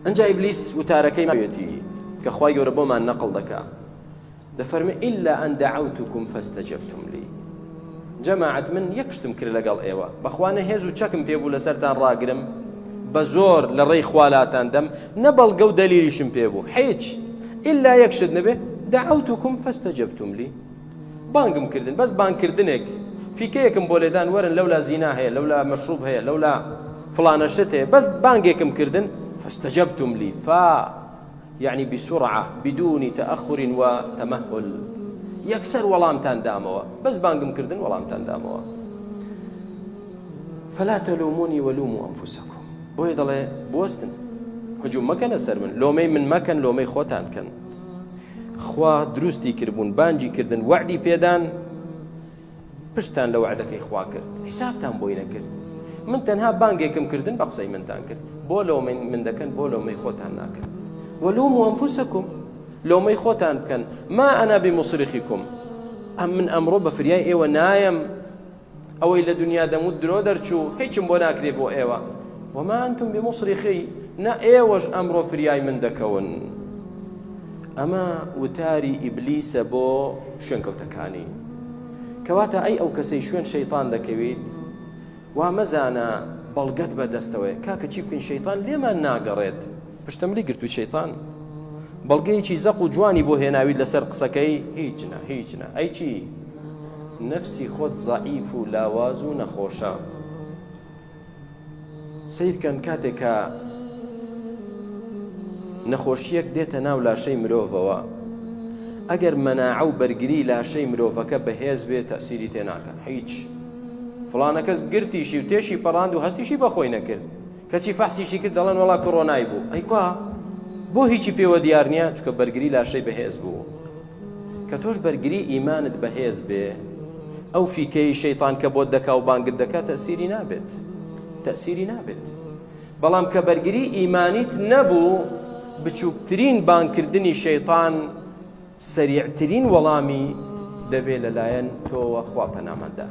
ئەنجا ئیبلیس وتارەکەی ماوێتی کە خوای گەورە بۆمان نەقڵ دەکا دەفەرمێ إلا أن دعوتكم فاستجبتم لي. جەماعەت من یەک شتم کرد لەگەڵ ئێوە بەخوانە هێز و چەکم پێبوو لەسەرتان ڕاگرم بە زۆر لە ڕێی خوالاتان دەم نەبەڵگە و دەلیلیشم پێبوو هیچ إلا یەک شت نەبێ دعوتكم فاستجبتم لي. بانگم کردن بەس بانگکردنێک فیکەیەکم بۆ لێدان وەرن لەولا زینا هەیە لەولا مەشروب هەیە لەولا فڵانە شت هەیە بەس بانگێکم کردن فاستجبتم لي يعني بسرعة بدون تأخر وتمهل يكسر وەڵامتان دامەوە بەس بانگم کردن وەڵامتان دامەوە. فلا تلوموني ولوموا أنفسكم بۆیە دەڵێ بوەستن هجوم مەکەنە سەر من لۆمەی من مەکەن لۆمەی خۆتان کەن. خوا دروستی کردبوون بانجی کردن وعدی پێدان پشتان لە وعدەکەی خوا کرد حسابتان بۆی نەکرد. من تەنها بانگێکم کردن بە قسەی منتان کرد بۆ لۆمەی من دەکەن بۆ لۆمەی خۆتان ناکرد. ولوموا أنفسكم لۆمەی خۆتان بکەن ما أنا بمصرخكم ئەم من ئەمڕۆ بە فریای ئێوە نایم ئەوەی لە دنیا دەموت درۆ دەرچوو هیچم بۆ ناکرێ بۆ ئێوە وما أنتم بمصرخي نا ئێوەش ئەمڕۆ فریای من دەکەون. ئەمە وتاری ئیبلیسە بۆ شوێنکەوتەکانی کەواتە ئەی ئەو کەسەی شوێن شەیطان دەکەویت وا مەزانە بەڵگەت بەدەستەوەی کاکە چی بکەین شەیطان لێمان ناگەڕێت پشتەمەلی گرتووی شەیطان بەڵگەیەکی زەق و جوانی بۆ هێناوی لەسەر قسەکەی هیچنە ئەی چی نەفسی خۆت زەعیف و لاواز و نەخۆشە. سیرکەن کاتێکە نەخۆشیەک دێتە ناو لاشەی مرۆڤەوە ئەگەر مەناعە و بەرگری لاشەی مرۆڤەکە بەهێز بێت تەسیری تێناکە هیچ فڵانە کەس گرتیشی و تێشی پەڕاند و هەستیشی بەخۆی نەکرد کەچی فەحسیشی کرد دەڵێن وەڵا کۆڕۆنای بوو ئەیکوا بۆ هیچی پێوە دیار نییە چکە بەرگری لاشەی بەهێز بوو. کە تۆش بەرگری ئیمانت بەهێز بێ ئەو فیکەی شەیطان کە بۆت دەکا و بانگت دەکات تەسیری نابێت. بەڵام کە بەرگری ئیمانیت نەبوو بچووکترین بانگکردنی شەیطان سەریعترین وەڵامی دەبێت لەلایەن تۆوە خوا پەنامەدا.